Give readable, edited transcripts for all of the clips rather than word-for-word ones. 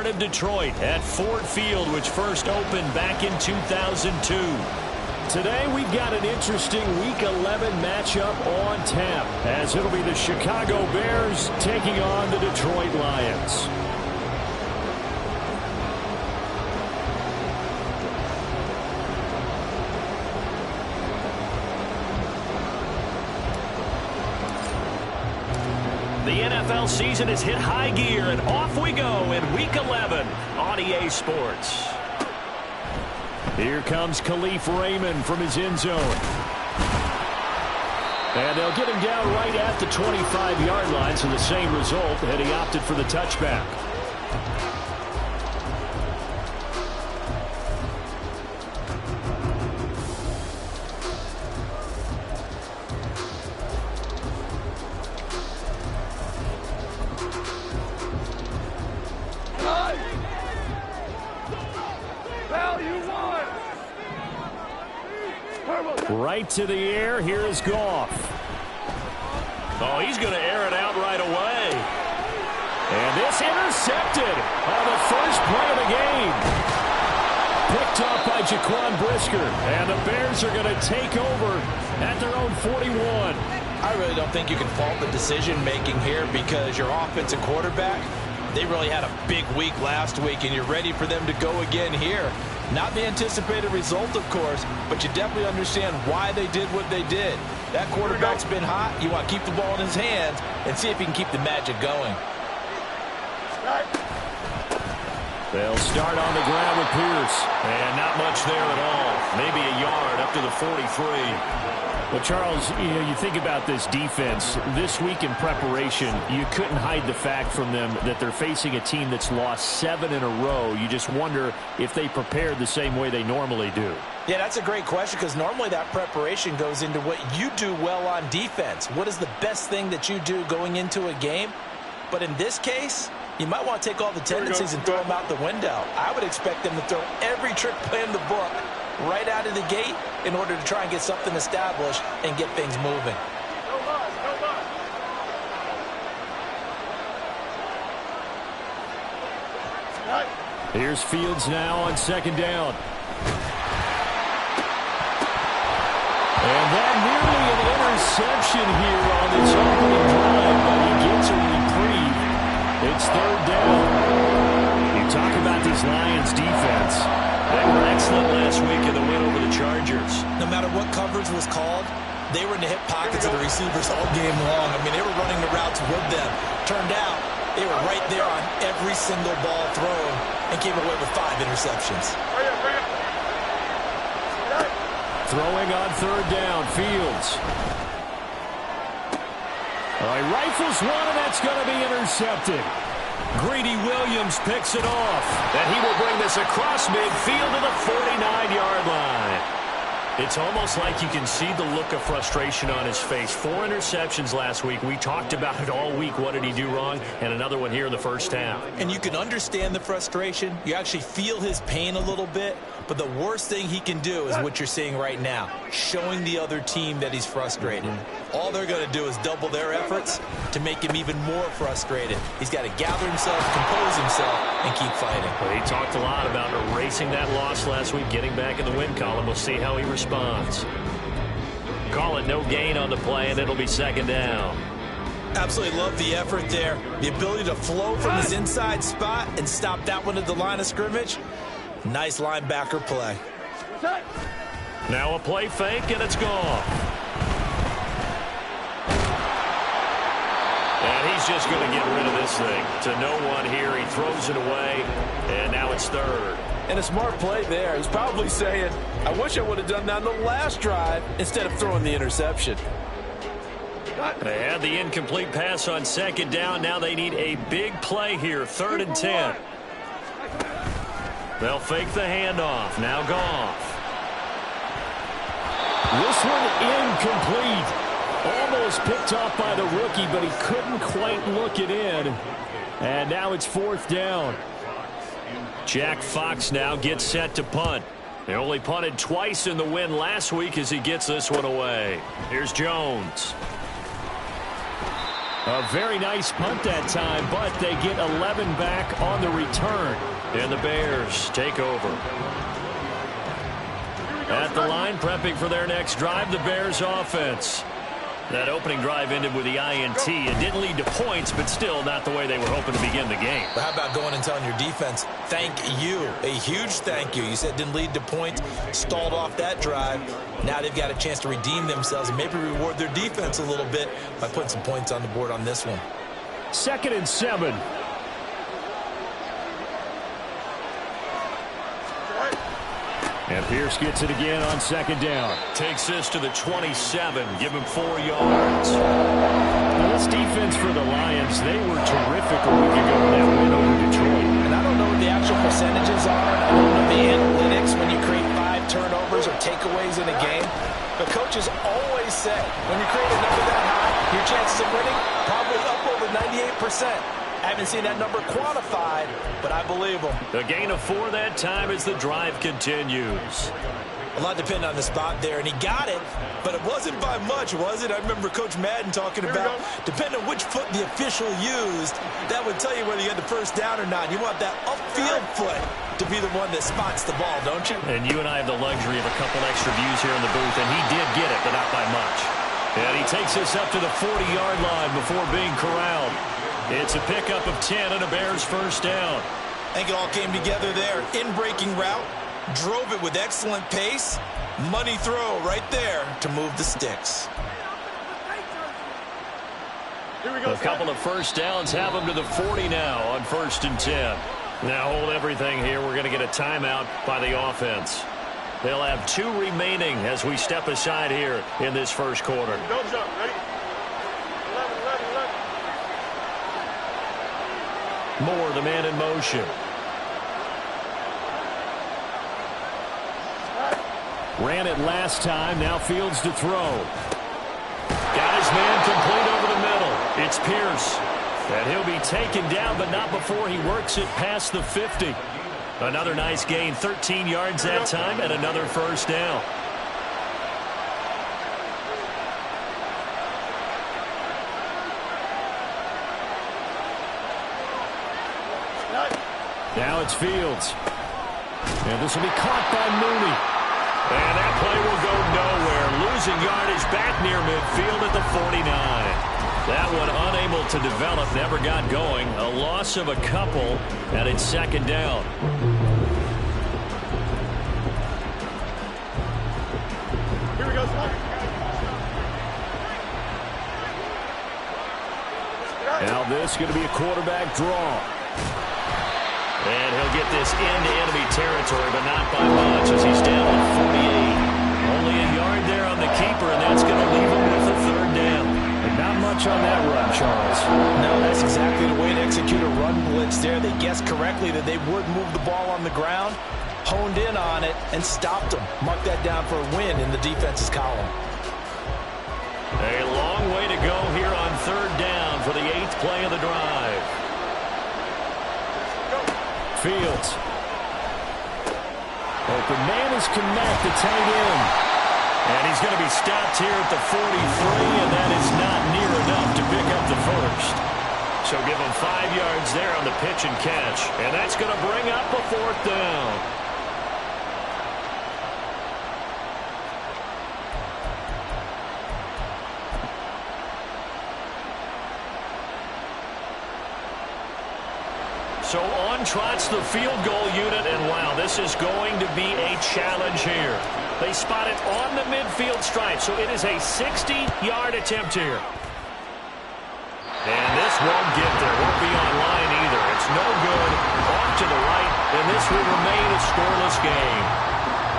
part of Detroit at Ford Field, which first opened back in 2002. Today we've got an interesting Week 11 matchup on tap, as it'll be the Chicago Bears taking on the Detroit Lions. The NFL season has hit high gear, and off we go in Week 11 on EA Sports. Here comes Khalif Raymond from his end zone. And they'll get him down right at the 25-yard line, so the same result, and he opted for the touchback. Right to the air. Here is Goff. Oh, he's going to air it out right away. And this intercepted on the first play of the game. Picked up by Jaquan Brisker. And the Bears are going to take over at their own 41. I really don't think you can fault the decision-making here, because your offensive quarterback, they really had a big week last week, and you're ready for them to go again here. Not the anticipated result, of course, but you definitely understand why they did what they did. That quarterback's been hot. You want to keep the ball in his hands and see if he can keep the magic going. They'll start on the ground with Pierce. And not much there at all. Maybe a yard up to the 43. Well, Charles, you think about this defense. This week in preparation, you couldn't hide the fact from them that they're facing a team that's lost 7 in a row. You just wonder if they prepared the same way they normally do. Yeah, that's a great question, because normally that preparation goes into what you do well on defense. What is the best thing that you do going into a game? But in this case, you might want to take all the tendencies and throw them out the window. I would expect them to throw every trick play in the book right out of the gate in order to try and get something established and get things moving. Here's Fields now on second down. And that nearly an interception here on this opening drive, but he gets a reprieve. It's third down. You talk about this Lions defense. They were excellent last week in the win over the Chargers. No matter what coverage was called, they were in the hip pockets of the receivers all game long. I mean, they were running the routes with them. Turned out, they were right there on every single ball thrown and came away with 5 interceptions. Throwing on third down, Fields. All right, rifles one, and that's going to be intercepted. Greedy Williams picks it off, and he will bring this across midfield to the 49-yard line. It's almost like you can see the look of frustration on his face. 4 interceptions last week. We talked about it all week. What did he do wrong? And another one here in the first half. And you can understand the frustration. You actually feel his pain a little bit. But the worst thing he can do is what you're seeing right now, showing the other team that he's frustrated. All they're going to do is double their efforts to make him even more frustrated. He's got to gather himself, compose himself, and keep fighting. Well, he talked a lot about erasing that loss last week, getting back in the win column. We'll see how he responds. Call it no gain on the play, and it'll be second down. Absolutely love the effort there. The ability to flow from his inside spot and stop that one at the line of scrimmage. Nice linebacker play. Now a play fake, and it's gone. And he's just going to get rid of this thing. To no one here. He throws it away, and now it's third. And a smart play there. He's probably saying, I wish I would have done that on the last drive instead of throwing the interception. They had the incomplete pass on second down. Now they need a big play here, 3rd and 10. They'll fake the handoff. Now Goff. This one incomplete. Almost picked off by the rookie, but he couldn't quite look it in. And now it's 4th down. Jack Fox now gets set to punt. They only punted twice in the win last week as he gets this one away. Here's Jones. A very nice punt that time, but they get 11 back on the return. And the Bears take over. At the line, prepping for their next drive, the Bears offense. That opening drive ended with the INT. It didn't lead to points, but still not the way they were hoping to begin the game. But how about going and telling your defense, thank you, a huge thank you. You said it didn't lead to points, stalled off that drive. Now they've got a chance to redeem themselves and maybe reward their defense a little bit by putting some points on the board on this one. 2nd and 7. And Pierce gets it again on 2nd down. Takes this to the 27. Give him 4 yards. Now this defense for the Lions, they were terrific a week ago in that win over Detroit. And I don't know what the actual percentages are. I don't know the analytics when you create 5 turnovers or takeaways in a game. But coaches always say, when you create a number that high, your chances of winning probably up over 98%. I haven't seen that number quantified, but I believe them. A gain of 4 that time as the drive continues. A lot depending on the spot there, and he got it, but it wasn't by much, was it? I remember Coach Madden talking about, depending on which foot the official used, that would tell you whether you had the first down or not. You want that upfield foot to be the one that spots the ball, don't you? And you and I have the luxury of a couple extra views here in the booth, and he did get it, but not by much. And he takes us up to the 40-yard line before being corralled. It's a pickup of 10 and a Bears first down. I think it all came together there. In-breaking route, drove it with excellent pace. Money throw right there to move the sticks. A couple of first downs have them to the 40 now on 1st and 10. Now hold everything here. We're going to get a timeout by the offense. They'll have 2 remaining as we step aside here in this first quarter. Don't jump, ready? 11. Moore, the man in motion. Ran it last time. Now Fields to throw. Got his man complete over the middle. It's Pierce. And he'll be taken down, but not before he works it past the 50. Another nice gain, 13 yards that time, and another first down. Now it's Fields. And this will be caught by Mooney. And that play will go nowhere. Losing yardage back near midfield at the 49. That one unable to develop, never got going. A loss of a couple, and it's 2nd down. Here we go, son. Now this is going to be a quarterback draw. And he'll get this into enemy territory, but not by much as he's down at 48. Only a yard there on the keeper, and that's going to leave him with a 3rd down. And not much on that run, Charles. No, that's exactly the way to execute a run blitz there. They guessed correctly that they would move the ball on the ground, honed in on it, and stopped them. Mark that down for a win in the defense's column. A long way to go here on 3rd down for the 8th play of the drive. Fields. Open man is Kmet, the tight end. And he's going to be stopped here at the 43, and that is not near enough to pick up the first. So give him 5 yards there on the pitch and catch. And that's going to bring up a 4th down. So on trots the field goal unit, and wow, this is going to be a challenge here. They spot it on the midfield stripe, so it is a 60-yard attempt here. And this won't get there. Won't be on line either. It's no good. Off to the right, and this will remain a scoreless game.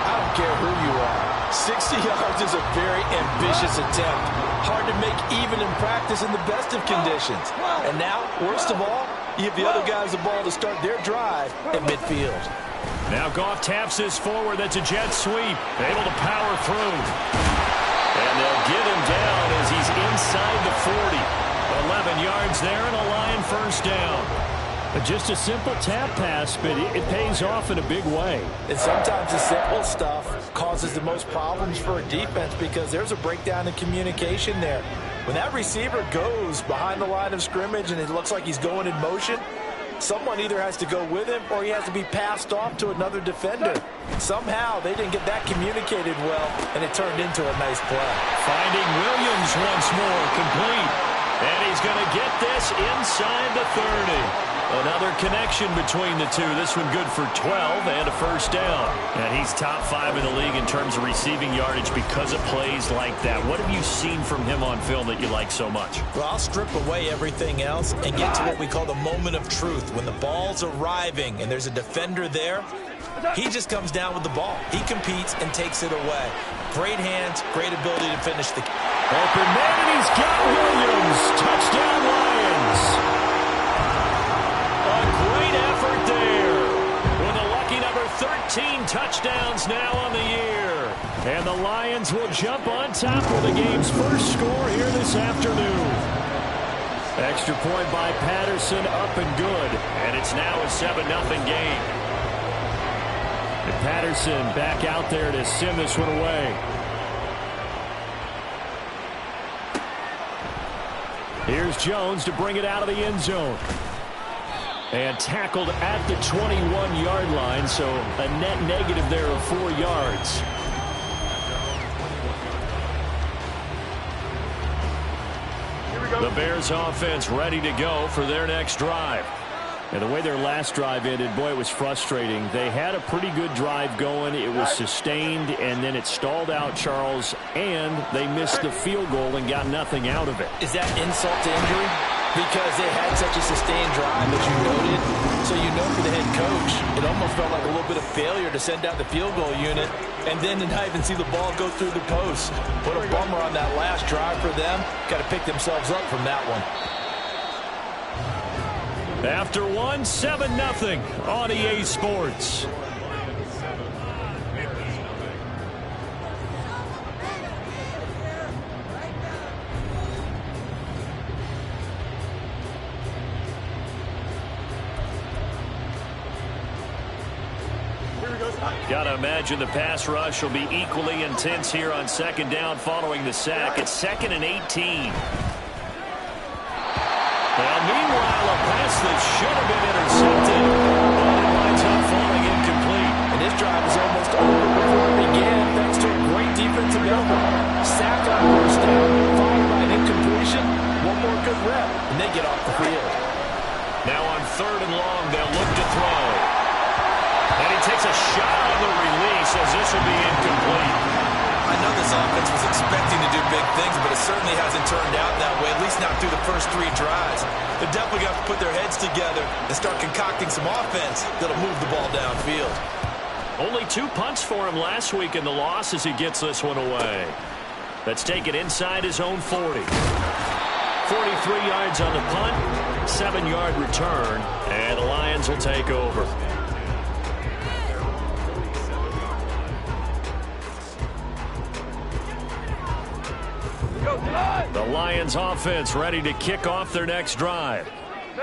I don't care who you are. 60 yards is a very ambitious attempt. Hard to make even in practice in the best of conditions. And now, worst of all, you give the other guys the ball to start their drive at midfield. Now Goff taps this forward. That's a jet sweep. Able to power through. And they'll get him down as he's inside the 40. 11 yards there and a Lion first down. Just a simple tap pass, but it pays off in a big way. And sometimes the simple stuff causes the most problems for a defense because there's a breakdown in communication there. When that receiver goes behind the line of scrimmage and it looks like he's going in motion, someone either has to go with him or he has to be passed off to another defender. Somehow they didn't get that communicated well, and it turned into a nice play. Finding Williams once more, complete. And he's going to get this inside the 30. Another connection between the two. This one good for 12 and a first down. And he's top 5 in the league in terms of receiving yardage because of plays like that. What have you seen from him on film that you like so much? Well, I'll strip away everything else and get to what we call the moment of truth. When the ball's arriving and there's a defender there, he just comes down with the ball. He competes and takes it away. Great hands, great ability to finish the game. Open man, and he's got Williams. Touchdown, Lions. A great effort there. With a lucky number 13 touchdowns now on the year. And the Lions will jump on top with the game's first score here this afternoon. Extra point by Patterson, up and good. And it's now a 7-0 game. And Patterson back out there to send this one away. Here's Jones to bring it out of the end zone. And tackled at the 21-yard line, so a net negative there of 4 yards. The Bears offense ready to go for their next drive. And the way their last drive ended, boy, it was frustrating. They had a pretty good drive going. It was sustained, and then it stalled out, Charles, and they missed the field goal and got nothing out of it. Is that insult to injury? Because they had such a sustained drive, as you noted. So you know for the head coach, it almost felt like a little bit of failure to send out the field goal unit and then to not even see the ball go through the post. What a bummer on that last drive for them. Got to pick themselves up from that one. After one, 7-0 on EA Sports. Got to imagine the pass rush will be equally intense here on second down following the sack. It's 2nd and 18. Well, meanwhile, a pass that should have been intercepted. But it winds up falling incomplete. And this drive is almost over before it began, thanks to a great defensive effort. Sack on first down, followed by an incompletion. One more good rep, and they get off the field. Now on 3rd and long, they'll look to throw. And he takes a shot on the release as this will be incomplete. I know this offense was expecting to do big things, but it certainly hasn't turned out that way, at least not through the first 3 drives. They're definitely going to put their heads together and start concocting some offense that'll move the ball downfield. Only 2 punts for him last week in the loss as he gets this one away. Let's take it inside his own 40. 43 yards on the punt, 7-yard return, and the Lions will take over. The Lions offense ready to kick off their next drive.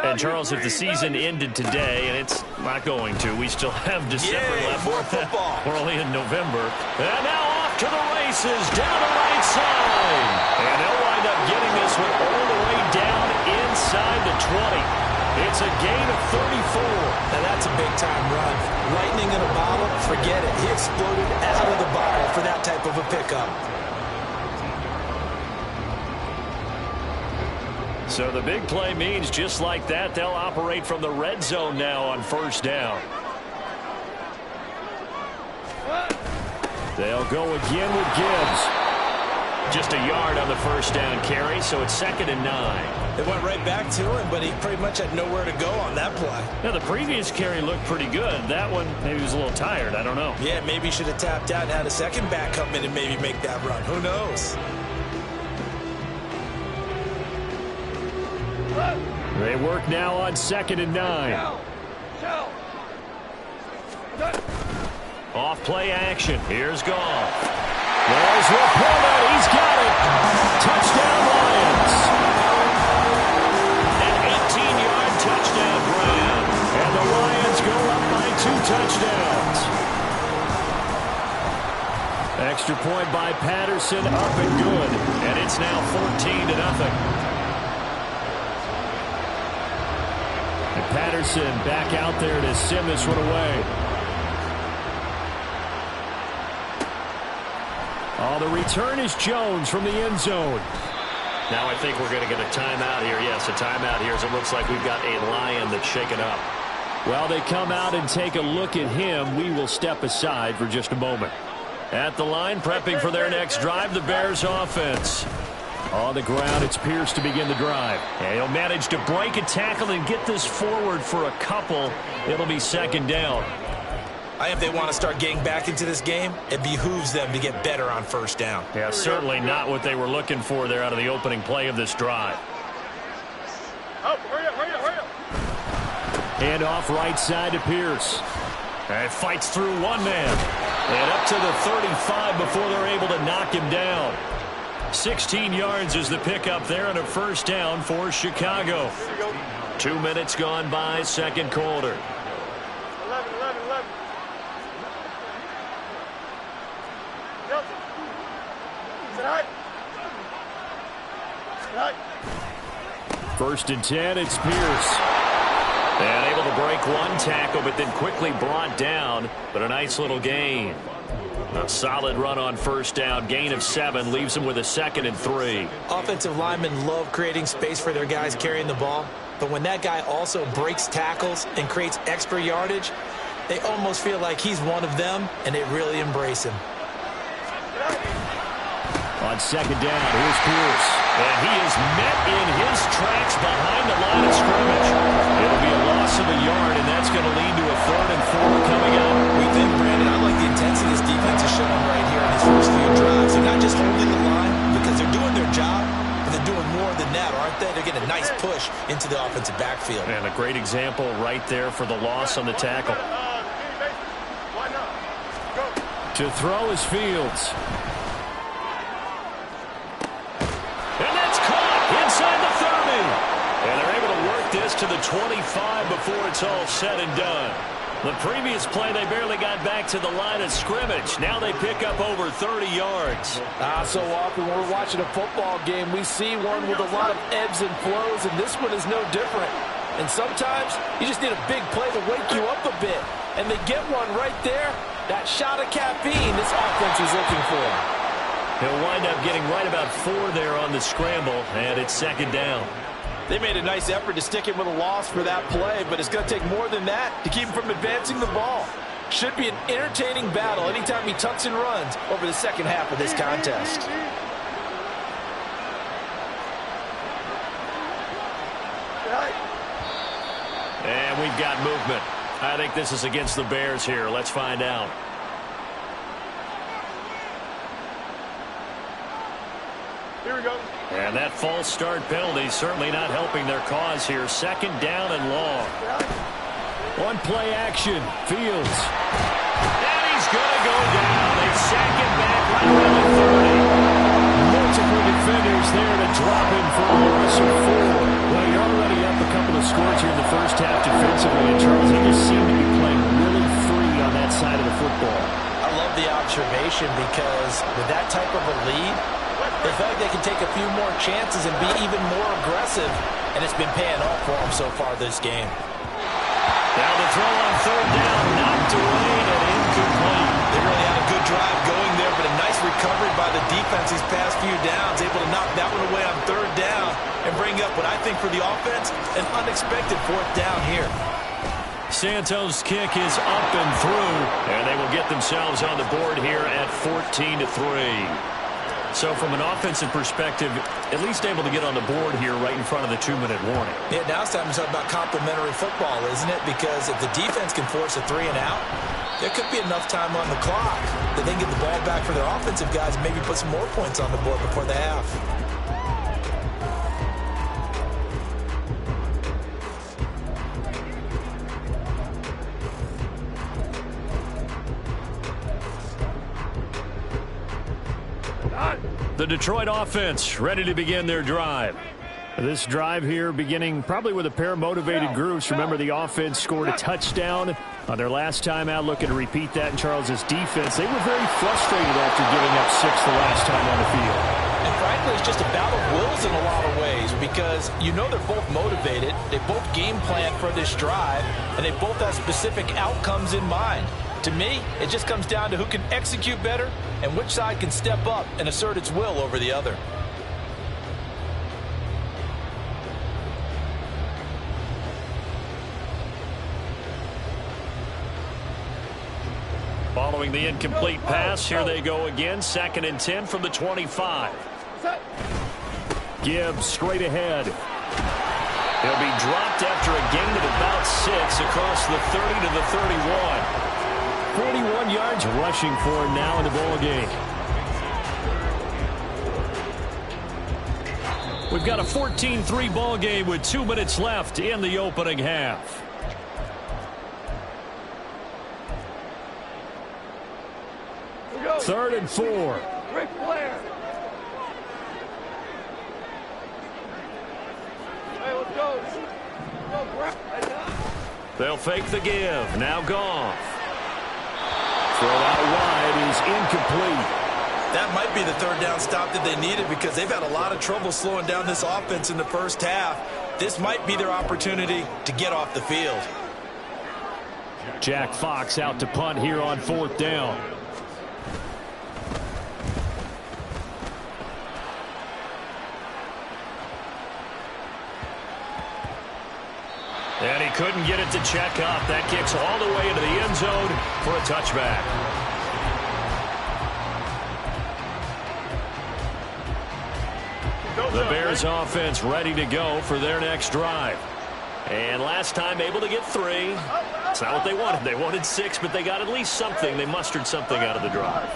And Charles, if the season ended today, and it's not going to, we still have December left. More football. We're only in November. And now off to the races, down the right side. And they'll wind up getting this one all the way down inside the 20. It's a gain of 34. Now that's a big-time run. Lightning in a bottle, forget it. He exploded out of the bottle for that type of a pickup. So the big play means just like that, they'll operate from the red zone now on first down. They'll go again with Gibbs. Just a yard on the first down carry, so it's 2nd and 9. They went right back to him, but he pretty much had nowhere to go on that play. Now, the previous carry looked pretty good. That one, maybe he was a little tired. I don't know. Yeah, maybe he should have tapped out and had a second back come in and maybe make that run. Who knows? They work now on 2nd and 9. Off play action. Here's Goff. There's Laporta. He's got it. Touchdown Lions. An 18-yard touchdown grab. And the Lions go up by 2 touchdowns. Extra point by Patterson, up and good. And it's now 14-0. And Patterson back out there to send this one away. Oh, the return is Jones from the end zone. Now I think we're going to get a timeout here. Yes, a timeout here as it looks like we've got a Lion that's shaken up. While they come out and take a look at him, we will step aside for just a moment. At the line, prepping for their next drive, the Bears offense. On the ground, it's Pierce to begin the drive. And he'll manage to break a tackle and get this forward for a couple. It'll be second down. I think if they want to start getting back into this game, it behooves them to get better on first down. Yeah, certainly not what they were looking for there out of the opening play of this drive. Oh, hurry up, hurry up, hurry up. Hand off right side to Pierce. And fights through one man. And up to the 35 before they're able to knock him down. 16 yards is the pickup there and a first down for Chicago. 2 minutes gone by, second quarter. 11, 11, 11. Nelson. Sit high. Sit high. First and 10, it's Pierce. And able to break one tackle, but then quickly brought down. But a nice little gain. A solid run on first down. Gain of 7 leaves them with a 2nd and 3. Offensive linemen love creating space for their guys carrying the ball. But when that guy also breaks tackles and creates extra yardage, they almost feel like he's one of them, and they really embrace him. On second down, here's Pierce. And he is met in his tracks behind the line of scrimmage. It'll be a loss of a yard, and that's going to lead to a 3rd and 4 coming up. We think, Brandon, I like the intensity this defense is showing right here in these first few drives. They're not just holding the line because they're doing their job, but they're doing more than that, aren't they? They're getting a nice push into the offensive backfield. And a great example right there for the loss on the tackle. Why not? Go. To throw is Fields. And that's caught inside the 30. And they're able to work this to the 25 before it's all said and done. The previous play, they barely got back to the line of scrimmage. Now they pick up over 30 yards. So often when we're watching a football game, we see one with a lot of ebbs and flows, and this one is no different. And sometimes you just need a big play to wake you up a bit. And they get one right there. That shot of caffeine this offense is looking for. He'll wind up getting right about 4 there on the scramble, and it's second down. They made a nice effort to stick him with a loss for that play, but it's going to take more than that to keep him from advancing the ball. Should be an entertaining battle anytime he tucks and runs over the second half of this contest. And we've got movement. I think this is against the Bears here. Let's find out. Here we go. And that false start penalty certainly not helping their cause here. Second down and long. One play action. Fields. And he's going to go down. They sack him back right around the 30. Multiple defenders there to drop him for a loss of 4. Well, you're already up a couple of scores here in the first half defensively. And Charles, they just seem to be playing really free on that side of the football. I love the observation because with that type of a lead, they feel like they can take a few more chances and be even more aggressive, and it's been paying off for them so far this game. Now the throw on third down, knocked away and incomplete. They really had a good drive going there, but a nice recovery by the defense these past few downs, able to knock that one away on third down and bring up what I think for the offense, an unexpected 4th down here. Santos' kick is up and through, and they will get themselves on the board here at 14-3. So from an offensive perspective, at least able to get on the board here right in front of the 2-minute warning. Yeah, now it's time to talk about complementary football, isn't it? Because if the defense can force a 3 and out, there could be enough time on the clock that they can get the ball back for their offensive guys and maybe put some more points on the board before the half. The Detroit offense ready to begin their drive. This drive here beginning probably with a pair of motivated groups. Remember, the offense scored a touchdown on their last time out. Looking to repeat that in Charles's defense. They were very frustrated after giving up 6 the last time on the field. And frankly, it's just a battle of wills in a lot of ways because you know they're both motivated. They both game plan for this drive, and they both have specific outcomes in mind. To me, it just comes down to who can execute better and which side can step up and assert its will over the other. Following the incomplete pass, here they go again. 2nd and 10 from the 25. Gibbs straight ahead. He'll be dropped after a gain of about 6 across the 30 to the 31. 41 yards rushing for him now in the ball game. We've got a 14-3 ball game with 2 minutes left in the opening half. Third and 4. Rick Flair. Hey, let's go. They'll fake the give. Now Goff. Throw out wide is incomplete. That might be the third down stop that they needed because they've had a lot of trouble slowing down this offense in the first half. This might be their opportunity to get off the field. Jack Fox out to punt here on 4th down. And he couldn't get it to check up. That kicks all the way into the end zone for a touchback. The Bears offense ready to go for their next drive. And last time able to get 3. It's not what they wanted. They wanted 6, but they got at least something. They mustered something out of the drive.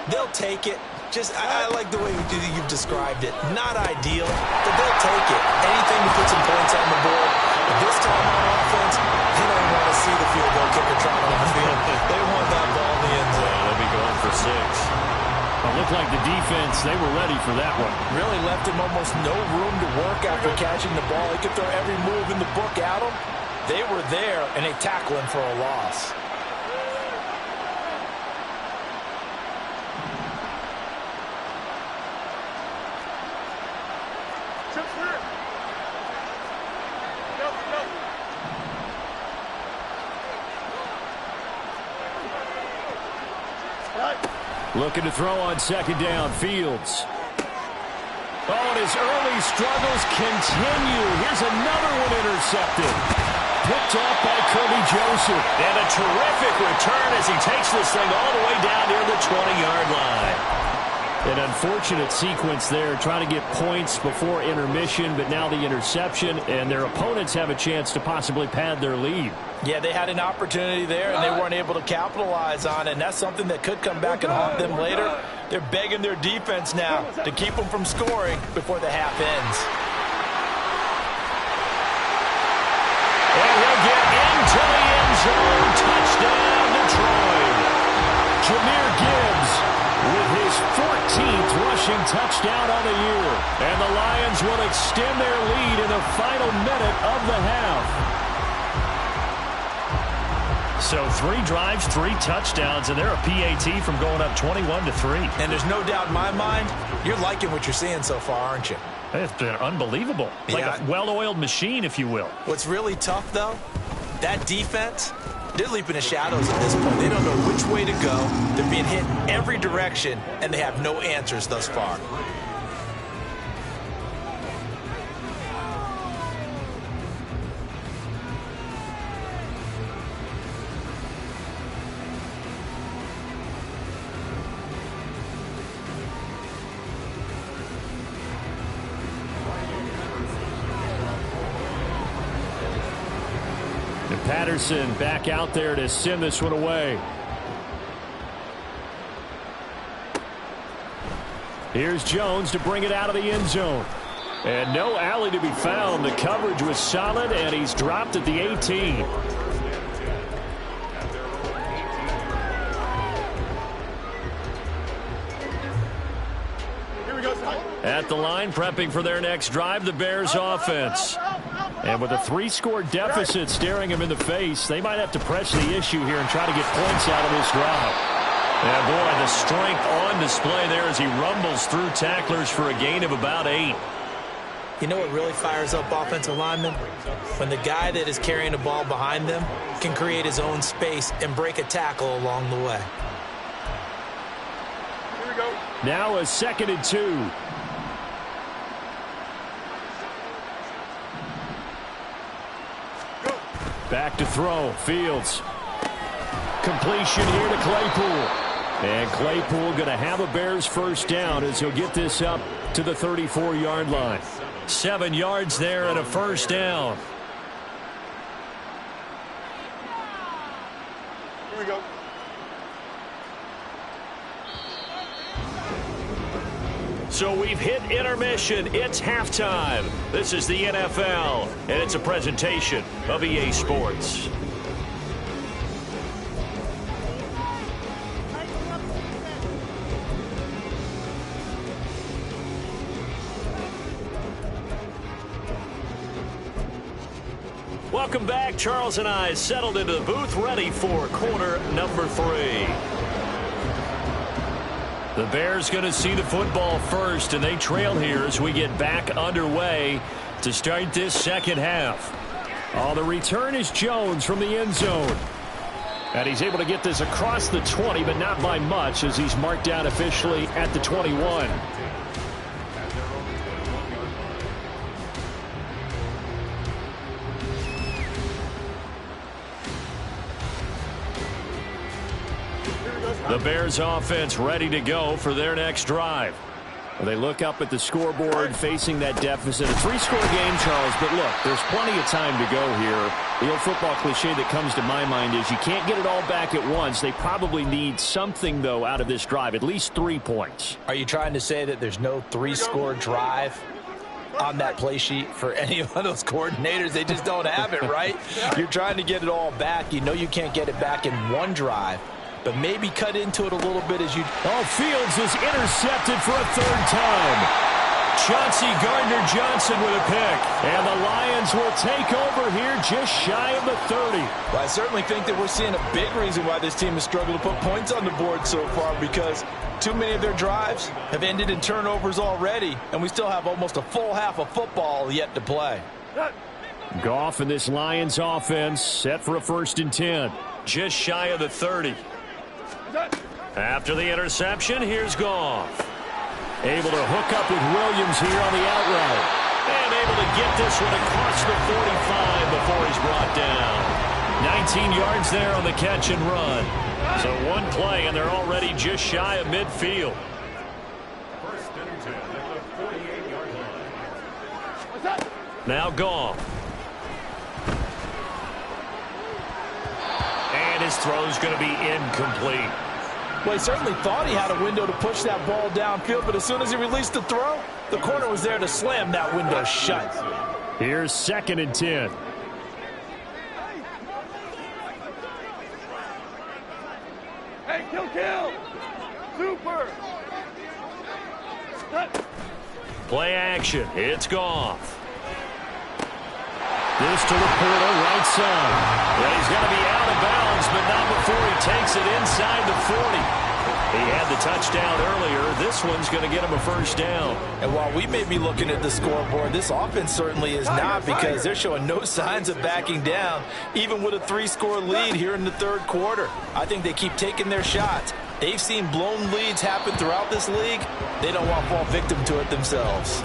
They'll take it. I like the way you've described it. Not ideal, but they'll take it. Anything to put some points on the board. But this time on offense, they don't want to see the field goal kicker trotting on the field. They want that ball in the end zone. They'll be going for 6. It looked like the defense, they were ready for that one. Really left him almost no room to work after catching the ball. He could throw every move in the book at him. They were there, and they tackle him for a loss. Looking to throw on 2nd down. Fields. Oh, and his early struggles continue. Here's another one intercepted. Picked off by Kirby Joseph. And a terrific return as he takes this thing all the way down near the 20-yard line. An unfortunate sequence there, trying to get points before intermission, but now the interception, and their opponents have a chance to possibly pad their lead. Yeah, they had an opportunity there, and they weren't able to capitalize on it, and that's something that could come back and haunt them later. They're begging their defense now to keep them from scoring before the half ends. And he'll get into the end zone. Touchdown, Detroit. Jahmyr Gibbs with his 14th rushing touchdown on the year. And the Lions will extend their lead in the final minute of the half. So 3 drives, 3 touchdowns, and they're a PAT from going up 21-3. And there's no doubt in my mind, you're liking what you're seeing so far, aren't you? It's been unbelievable. Like a well-oiled machine, if you will. What's really tough, though, that defense, they're leaping the shadows at this point. They don't know which way to go. They're being hit in every direction, and they have no answers thus far. Patterson back out there to send this one away. Here's Jones to bring it out of the end zone. And no alley to be found. The coverage was solid, and he's dropped at the 18. at the line, prepping for their next drive, the Bears offense. And with a 3-score deficit staring them in the face, they might have to press the issue here and try to get points out of this drive. And boy, the strength on display there as he rumbles through tacklers for a gain of about 8. You know what really fires up offensive linemen? When the guy that is carrying the ball behind them can create his own space and break a tackle along the way. Here we go. Now a 2nd and 2. Back to throw. Fields. Completion here to Claypool. And Claypool going to have a Bears first down as he'll get this up to the 34-yard line. 7 yards there and a first down. Here we go. So we've hit intermission. It's halftime. This is the NFL, and it's a presentation of EA Sports. Welcome back. Charles and I settled into the booth, ready for quarter number 3. The Bears going to see the football first, and they trail here as we get back underway to start this second half. On the return is Jones from the end zone. And he's able to get this across the 20, but not by much as he's marked down officially at the 21. The Bears offense ready to go for their next drive. Well, they look up at the scoreboard facing that deficit. A 3-score game, Charles, but look, there's plenty of time to go here. The old football cliche that comes to my mind is you can't get it all back at once. They probably need something, though, out of this drive, at least 3 points. Are you trying to say that there's no 3-score drive on that play sheet for any of those coordinators? They just don't have it, right? You're trying to get it all back. You know you can't get it back in one drive, but maybe cut into it a little bit as you... Oh, Fields is intercepted for a 3rd time. Chauncey Gardner-Johnson with a pick. And the Lions will take over here just shy of the 30. Well, I certainly think that we're seeing a big reason why this team has struggled to put points on the board so far, because too many of their drives have ended in turnovers already, and we still have almost a full half of football yet to play. Goff and this Lions offense set for a 1st and 10. Just shy of the 30. After the interception, here's Goff. Able to hook up with Williams here on the out route. And able to get this one across the 45 before he's brought down. 19 yards there on the catch and run. So 1 play, and they're already just shy of midfield. Now Goff. And his throw's going to be incomplete. Well, he certainly thought he had a window to push that ball downfield, but as soon as he released the throw, the corner was there to slam that window shut. Here's 2nd and 10. Hey, kill. Super. Play action. It's Goff. This to Laporta, right side. Well, he's got to be out of bounds, but not before he takes it inside the 40. He had the touchdown earlier. This one's going to get him a first down. And while we may be looking at the scoreboard, this offense certainly is not, because they're showing no signs of backing down, even with a 3-score lead here in the 3rd quarter. I think they keep taking their shots. They've seen blown leads happen throughout this league. They don't want to fall victim to it themselves.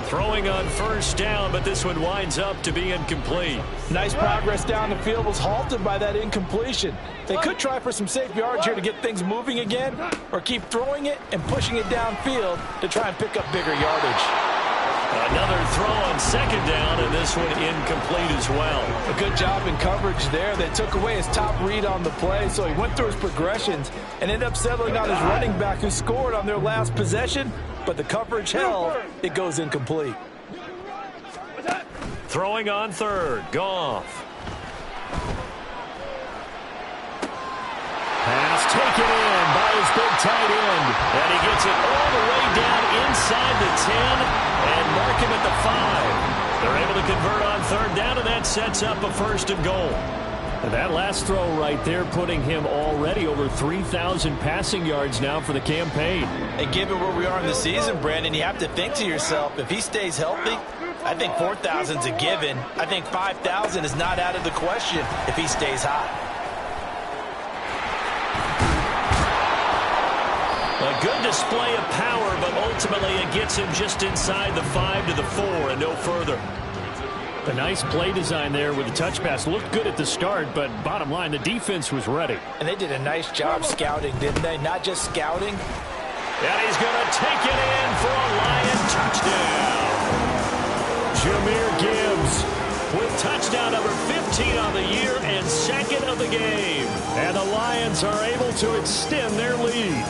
Throwing on first down, but this one winds up to be incomplete. Nice progress down the field was halted by that incompletion. They could try for some safe yards here to get things moving again, or keep throwing it and pushing it downfield to try and pick up bigger yardage. Another throw on 2nd down, and this one incomplete as well. A good job in coverage there. They took away his top read on the play, so he went through his progressions and ended up settling on his running back, who scored on their last possession, but the coverage held. It goes incomplete. Throwing on 3rd, Goff. Pass taken in by his big tight end. And he gets it all the way down inside the 10 and mark him at the 5. They're able to convert on third down, and that sets up a 1st and goal. And that last throw right there putting him already over 3,000 passing yards now for the campaign. And given where we are in the season, Brandon, you have to think to yourself, if he stays healthy, I think 4,000's a given. I think 5,000 is not out of the question if he stays hot. A good display of power, but ultimately it gets him just inside the 5 to the 4 and no further. A nice play design there with the touch pass. Looked good at the start, but bottom line, the defense was ready. And they did a nice job scouting, didn't they? Not just scouting. And he's going to take it in for a Lion touchdown. Jahmyr Gibbs with touchdown number 15 on the year and 2nd of the game. And the Lions are able to extend their lead.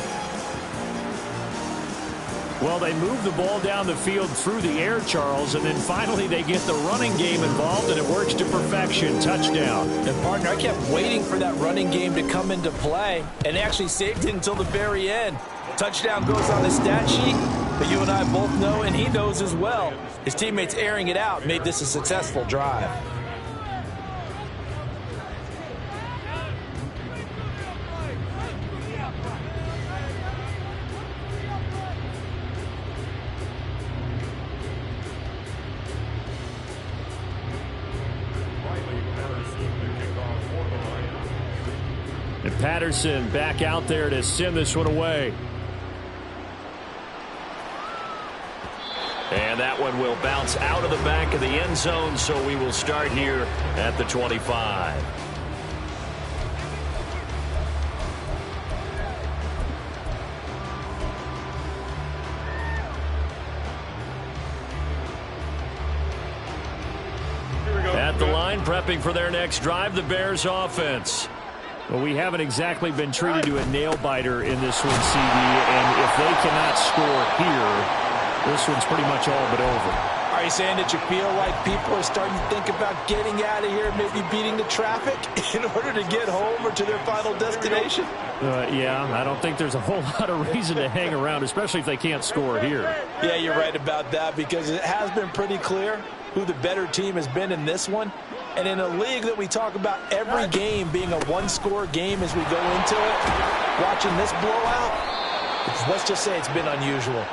Well, they move the ball down the field through the air, Charles, and then finally they get the running game involved, and it works to perfection. Touchdown. And, partner, I kept waiting for that running game to come into play, and they actually saved it until the very end. Touchdown goes on the stat sheet, but you and I both know, and he knows as well, his teammates airing it out made this a successful drive. And Patterson back out there to send this one away. And that one will bounce out of the back of the end zone, so we will start here at the 25. At the line, prepping for their next drive, the Bears offense. Well, we haven't exactly been treated to a nail-biter in this one, CD, and if they cannot score here, this one's pretty much all but over. Are you saying that you feel like people are starting to think about getting out of here, maybe beating the traffic in order to get home or to their final destination? Yeah, I don't think there's a whole lot of reason to hang around, especially if they can't score here. Yeah, you're right about that, because it has been pretty clear who the better team has been in this one. And in a league that we talk about every game being a one-score game as we go into it, watching this blowout, let's just say it's been unusual.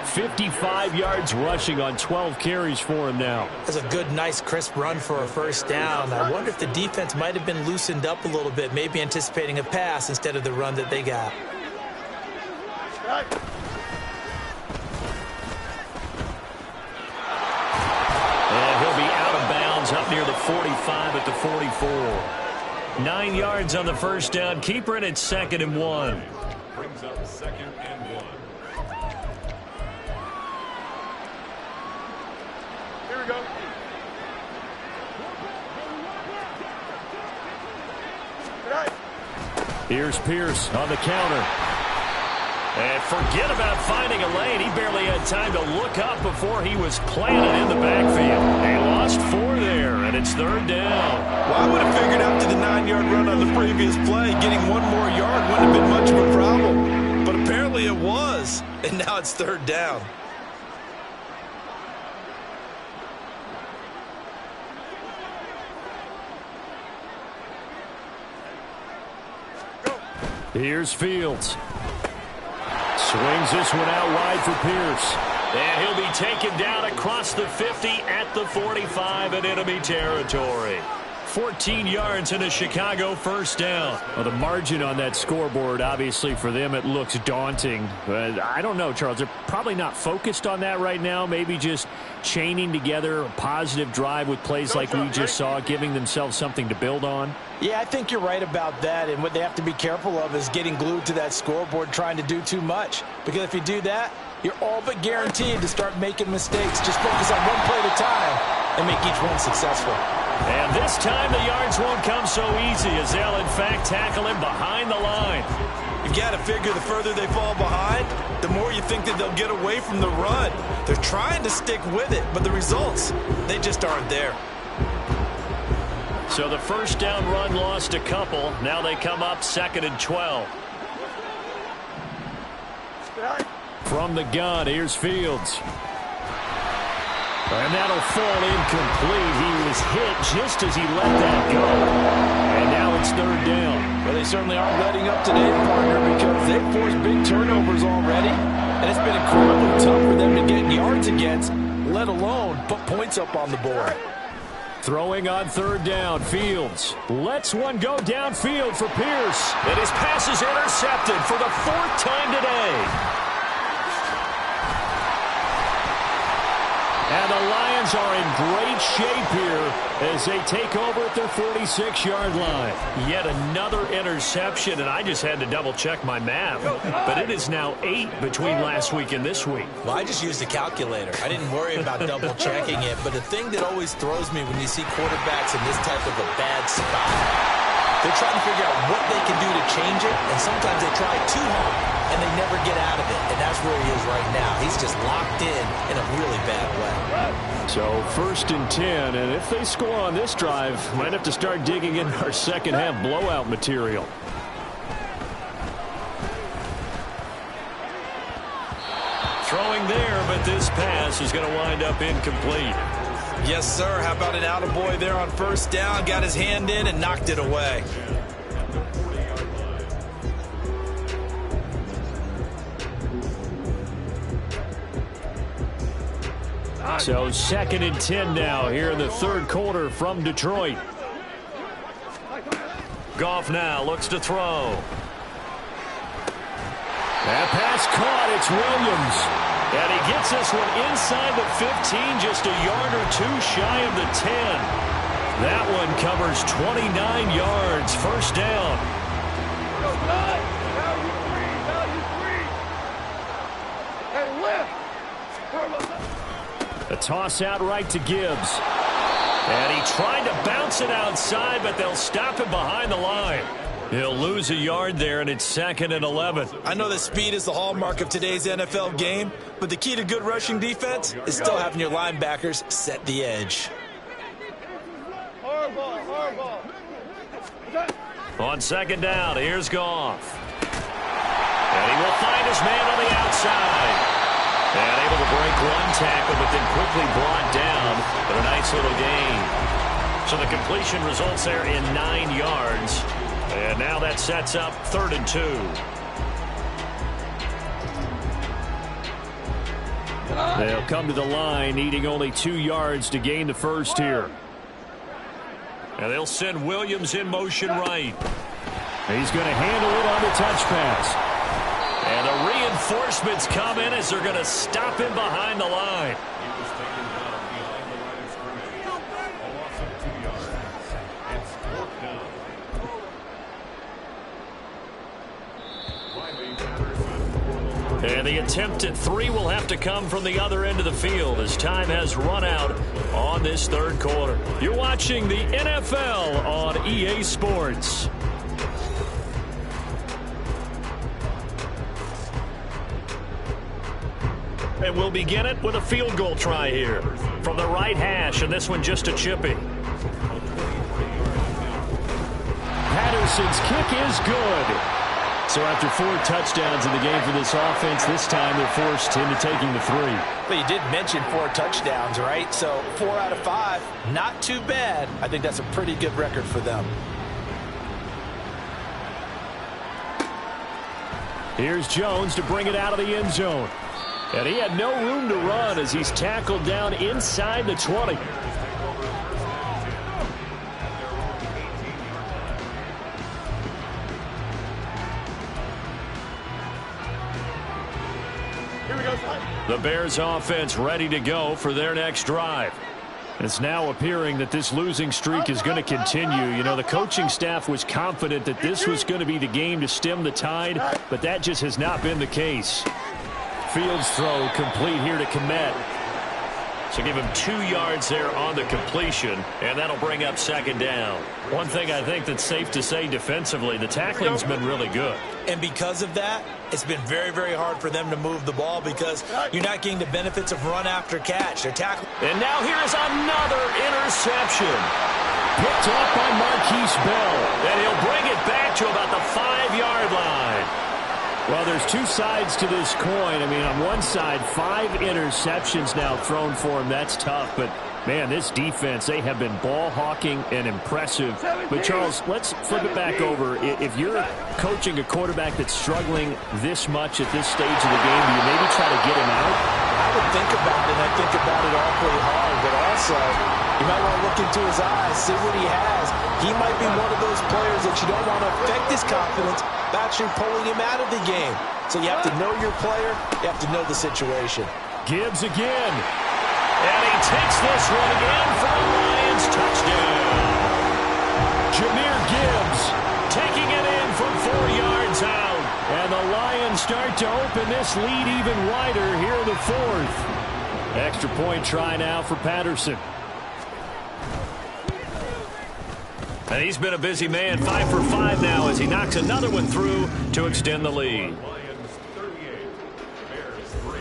55 yards rushing on 12 carries for him now. That's a good, nice, crisp run for a first down. I wonder if the defense might have been loosened up a little bit, maybe anticipating a pass instead of the run that they got. And he'll be out of bounds up near the 45 at the 44. 9 yards on the first down. Keeper in at 2nd and 1. Brings up 2nd and 1. Here we go. Here's Pierce on the counter. And forget about finding a lane. He barely had time to look up before he was planted in the backfield. They lost 4 there, and it's 3rd down. Well, I would have figured after the 9-yard run on the previous play, getting 1 more yard wouldn't have been much of a problem. But apparently it was, and now it's 3rd down. Here's Fields. Swings this one out wide for Pierce. And he'll be taken down across the 50 at the 45 in enemy territory. 14 yards and a Chicago first down. Well, the margin on that scoreboard, obviously for them, it looks daunting. But I don't know, Charles. They're probably not focused on that right now. Maybe just chaining together a positive drive with plays like we just saw, giving themselves something to build on. Yeah, I think you're right about that. And what they have to be careful of is getting glued to that scoreboard trying to do too much. Because if you do that, you're all but guaranteed to start making mistakes. Just focus on one play at a time and make each one successful. And this time the yards won't come so easy as they'll, in fact, tackle him behind the line. You've got to figure the further they fall behind, the more you think that they'll get away from the run. They're trying to stick with it, but the results, they just aren't there. So the first down run lost a couple. Now they come up 2nd and 12. From the gun, here's Fields. And that'll fall incomplete. He was hit just as he let that go. And now it's third down. Well, they certainly aren't letting up today, partner, because they've forced big turnovers already. And it's been incredibly tough for them to get yards against, let alone put points up on the board. Throwing on third down, Fields lets one go downfield for Pierce. And his pass is intercepted for the fourth time today. And the Lions are in great shape here as they take over at their 46-yard line. Yet another interception, and I just had to double-check my math. But it is now 8 between last week and this week. Well, I just used a calculator. I didn't worry about double-checking it. But the thing that always throws me when you see quarterbacks in this type of a bad spot, they're trying to figure out what they can do to change it, and sometimes they try too hard, and they never get out of it. And that's where he is right now. He's just locked in a really bad way. So 1st and 10, and if they score on this drive, might have to start digging in our second-half blowout material. Throwing there, but this pass is going to wind up incomplete. Yes, sir. How about an attaboy there on first down? Got his hand in and knocked it away. So 2nd and 10 now here in the third quarter from Detroit. Goff now looks to throw. That pass caught. It's Williams. And he gets this one inside the 15, just a yard or two shy of the 10. That one covers 29 yards. First down. A toss out right to Gibbs. And he tried to bounce it outside, but they'll stop him behind the line. He'll lose a yard there, and it's 2nd and 11. I know that speed is the hallmark of today's NFL game, but the key to good rushing defense is still having your linebackers set the edge. On 2nd down, here's Goff. And he will find his man on the outside. And able to break one tackle, but then quickly brought down. But a nice little gain. So the completion results there in 9 yards. And now that sets up 3rd and 2. They'll come to the line, needing only 2 yards to gain the first here. And they'll send Williams in motion right. He's going to handle it on the touch pass. And the reinforcements come in as they're going to stop him behind the line. And the attempt at 3 will have to come from the other end of the field as time has run out on this third quarter. You're watching the NFL on EA Sports. And we'll begin it with a field goal try here from the right hash, and this one just a chippy. Patterson's kick is good. So after 4 touchdowns in the game for this offense, this time they're forced into taking the 3. But you did mention 4 touchdowns, right? So 4 out of 5, not too bad. I think that's a pretty good record for them. Here's Jones to bring it out of the end zone. And he had no room to run as he's tackled down inside the 20. The Bears offense ready to go for their next drive. It's now appearing that this losing streak is going to continue. You know, the coaching staff was confident that this was going to be the game to stem the tide, but that just has not been the case. Fields throw complete here to Kmet. So give him 2 yards there on the completion, and that'll bring up 2nd down. One thing I think that's safe to say defensively, the tackling's been really good. And because of that, it's been very, very hard for them to move the ball because you're not getting the benefits of run after catch. They're tackling. And now here's another interception. Picked off by Marquise Bell. And he'll bring it back to about the 5-yard line. Well, there's two sides to this coin. I mean, on one side, 5 interceptions now thrown for him. That's tough, but man, this defense, they have been ball hawking and impressive. But, Charles, let's flip it back over. If you're coaching a quarterback that's struggling this much at this stage of the game, do you maybe try to get him out? I would think about it, and I think about it awfully hard, but also you might want to look into his eyes, see what he has. He might be one of those players that you don't want to affect his confidence by actually pulling him out of the game. So you have to know your player. You have to know the situation. Gibbs again. And he takes this one again for the Lions. Touchdown. Jahmyr Gibbs Taking it in from 4 yards out. And the Lions start to open this lead even wider here in the 4th. Extra point try now for Patterson. And he's been a busy man, 5 for 5 now as he knocks another one through to extend the lead. Lions 38, Bears 3.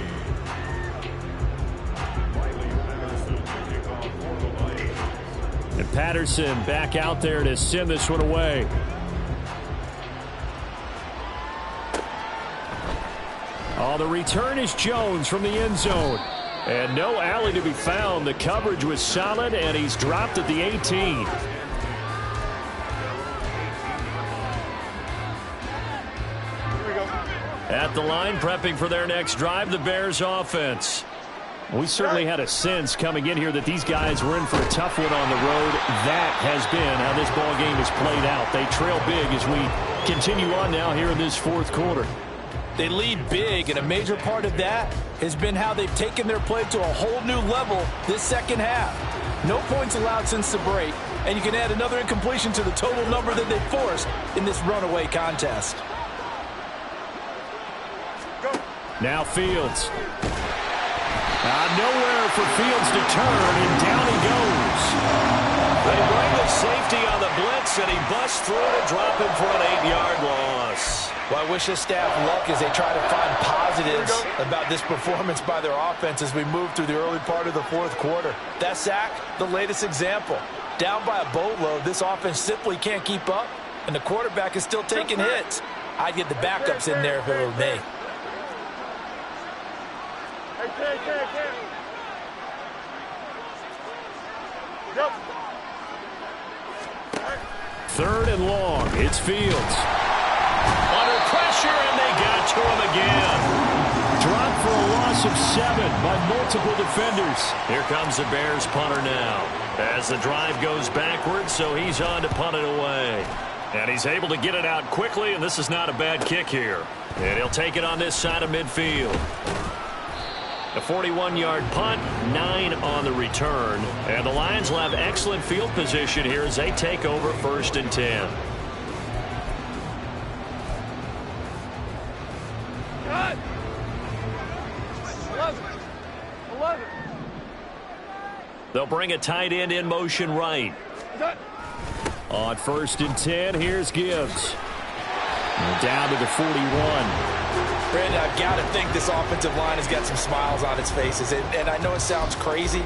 And Patterson back out there to send this one away. Oh, the return is Jones from the end zone. And no alley to be found. The coverage was solid, and he's dropped at the 18. At the line, prepping for their next drive, the Bears offense. We certainly had a sense coming in here that these guys were in for a tough one on the road. That has been how this ball game has played out. They trail big as we continue on now here in this 4th quarter. They lead big, and a major part of that has been how they've taken their play to a whole new level this second half. No points allowed since the break, and you can add another incompletion to the total number that they forced in this runaway contest. Now Fields. Nowhere for Fields to turn, and down he goes. They bring the safety on the blitz, and he busts through to drop him for an 8-yard loss. Well, I wish this staff luck as they try to find positives about this performance by their offense as we move through the early part of the 4th quarter. That sack, the latest example. Down by a boatload, this offense simply can't keep up, and the quarterback is still taking hits. I'd get the backups in there if it were me. Third and long. It's Fields. Under pressure, and they got to him again. Dropped for a loss of 7 by multiple defenders. Here comes the Bears punter now. As the drive goes backwards, so he's on to punt it away. And he's able to get it out quickly, and this is not a bad kick here. And he'll take it on this side of midfield. A 41-yard punt, 9 on the return. And the Lions will have excellent field position here as they take over 1st and 10. They'll bring a tight end in motion right. On 1st and 10, here's Gibbs. And down to the 41. Brandon, I've got to think this offensive line has got some smiles on its faces. And I know it sounds crazy,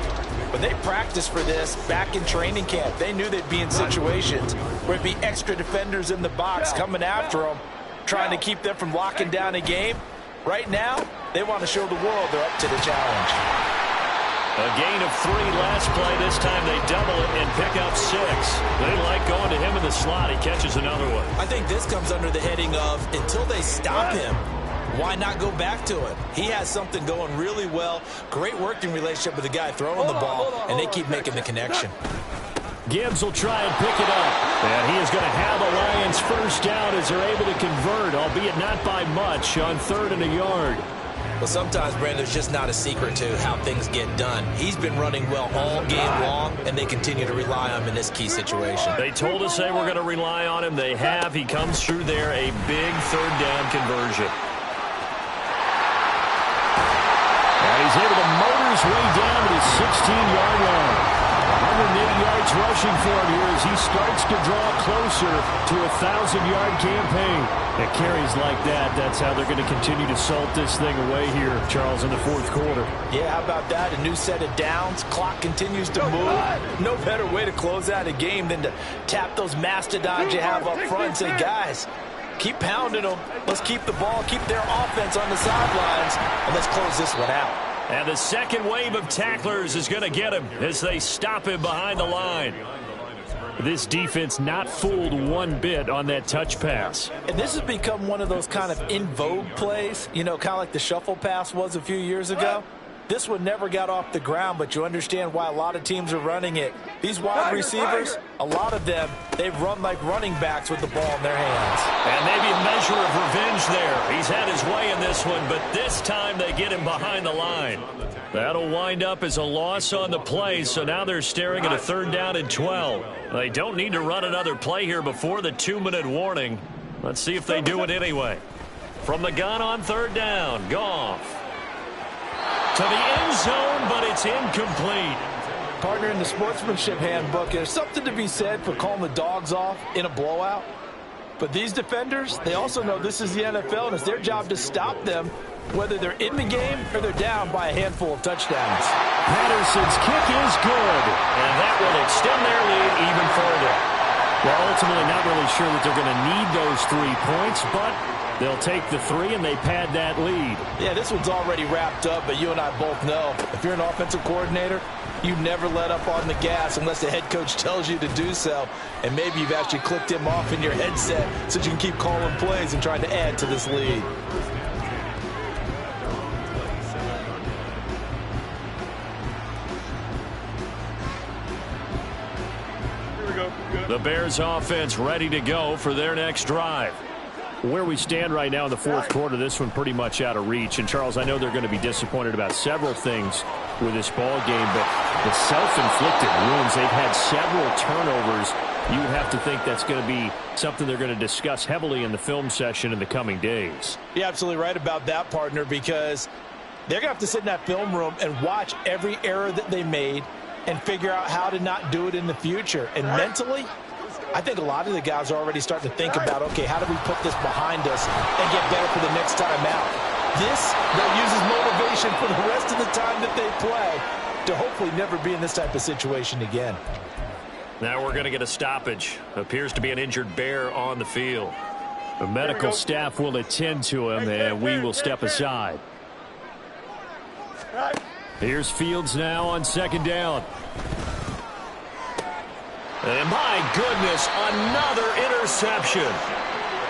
but they practiced for this back in training camp. They knew they'd be in situations where it'd be extra defenders in the box coming after them, trying to keep them from locking down a game. Right now, they want to show the world they're up to the challenge. A gain of 3 last play. This time they double it and pick up 6. They like going to him in the slot. He catches another one. I think this comes under the heading of until they stop him, why not go back to it? He has something going really well. Great working relationship with the guy throwing the ball, and they keep making the connection. Gibbs will try and pick it up. And he is going to have a Lions first down as they're able to convert, albeit not by much, on 3rd and a yard. Well, sometimes, Brandon, there's just not a secret to how things get done. He's been running well all game long, and they continue to rely on him in this key situation. They told us they were going to rely on him. They have. He comes through there, a big 3rd down conversion. And he's able to motor his way down to the 16-yard line. 180 yards rushing for him here as he starts to draw closer to a 1,000-yard campaign. At carries like that, that's how they're going to continue to salt this thing away here, Charles, in the 4th quarter. Yeah, how about that? A new set of downs. Clock continues to move. No better way to close out a game than to tap those mastodons you have up front and say, guys, Keep pounding them. Let's keep the ball, keep their offense on the sidelines, and let's close this one out. And the second wave of tacklers is going to get him as they stop him behind the line. This defense not fooled one bit on that touch pass. And this has become one of those kind of in vogue plays, you know, kind of like the shuffle pass was a few years ago. This one never got off the ground, but you understand why a lot of teams are running it. These wide receivers, a lot of them, they've run like running backs with the ball in their hands. And maybe a measure of revenge there. He's had his way in this one, but this time they get him behind the line. That'll wind up as a loss on the play, so now they're staring at a 3rd down and 12. They don't need to run another play here before the 2-minute warning. Let's see if they do it anyway. From the gun on 3rd down, Goff. To the end zone, but it's incomplete. Partner, in the sportsmanship handbook, there's something to be said for calling the dogs off in a blowout. But these defenders, they also know this is the NFL, and it's their job to stop them, whether they're in the game or they're down by a handful of touchdowns. Patterson's kick is good, and that will extend their lead even further. Well, ultimately not really sure that they're going to need those 3 points, but they'll take the 3 and they pad that lead. Yeah, this one's already wrapped up, but you and I both know if you're an offensive coordinator, you never let up on the gas unless the head coach tells you to do so. And maybe you've actually clicked him off in your headset so you can keep calling plays and trying to add to this lead. The Bears offense ready to go for their next drive. Where we stand right now in the 4th quarter, this one pretty much out of reach. And, Charles, I know they're going to be disappointed about several things with this ball game, but the self-inflicted wounds, they've had several turnovers. You would have to think that's going to be something they're going to discuss heavily in the film session in the coming days. You're absolutely right about that, partner, because they're going to have to sit in that film room and watch every error that they made and figure out how to not do it in the future. And mentally, I think a lot of the guys are already starting to think about, okay, how do we put this behind us and get better for the next time out? This, they'll use as motivation for the rest of the time that they play to hopefully never be in this type of situation again. Now we're going to get a stoppage. Appears to be an injured Bear on the field. The medical staff will attend to him, and we will step aside. Here's Fields now on 2nd down. And my goodness, another interception.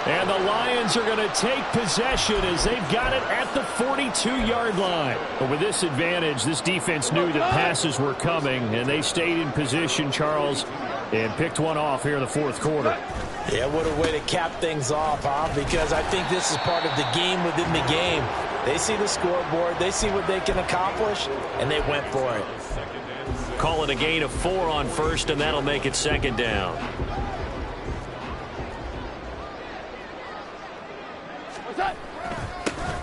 And the Lions are going to take possession as they've got it at the 42-yard line. But with this advantage, this defense knew that passes were coming, and they stayed in position, Charles, and picked one off here in the 4th quarter. Yeah, what a way to cap things off, huh? Because I think this is part of the game within the game. They see the scoreboard, they see what they can accomplish, and they went for it. Call it a gain of 4 on 1st, and that'll make it 2nd down.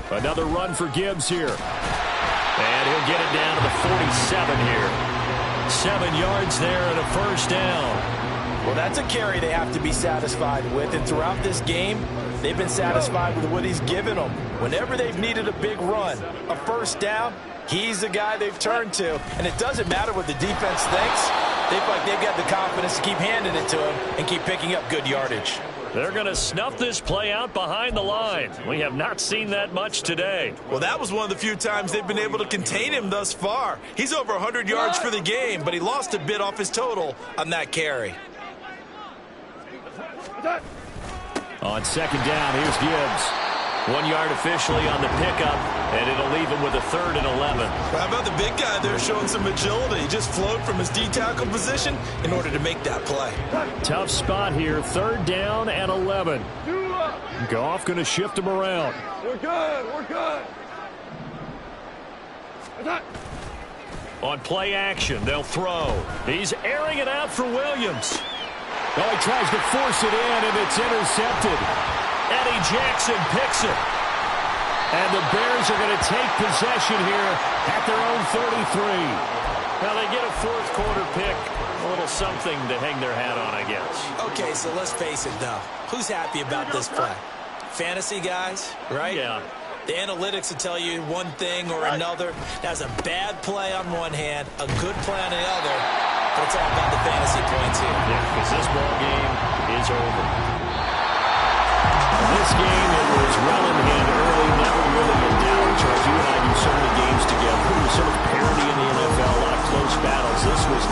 Another run for Gibbs here. And he'll get it down to the 47 here. 7 yards there and a 1st down. Well, that's a carry they have to be satisfied with, and throughout this game, they've been satisfied with what he's given them. Whenever they've needed a big run, a 1st down, he's the guy they've turned to. And it doesn't matter what the defense thinks. They feel like they've got the confidence to keep handing it to him and keep picking up good yardage. They're going to snuff this play out behind the line. We have not seen that much today. Well, that was one of the few times they've been able to contain him thus far. He's over 100 yards for the game, but he lost a bit off his total on that carry. On 2nd down, here's Gibbs. 1 yard officially on the pickup, and it'll leave him with a 3rd and 11. How about the big guy there showing some agility? He just flowed from his D-tackle position in order to make that play. Tough spot here, 3rd down and 11. Goff going to shift him around. We're good. We're good. On play action, they'll throw. He's airing it out for Williams. Oh, he tries to force it in, and it's intercepted. Eddie Jackson picks it. And the Bears are going to take possession here at their own 33. Now they get a 4th quarter pick. A little something to hang their hat on, I guess. Okay, so let's face it, though. Who's happy about this play? Fantasy guys, right? Yeah. The analytics will tell you one thing or another. That's a bad play on one hand, a good play on the other, but it's all about the fantasy points here. Yeah, because this ball game is over. This last game, it was well in hand early, never really in doubt. Charles, you and I do so many games together. There's so much parity in the NFL, a lot of close battles. This was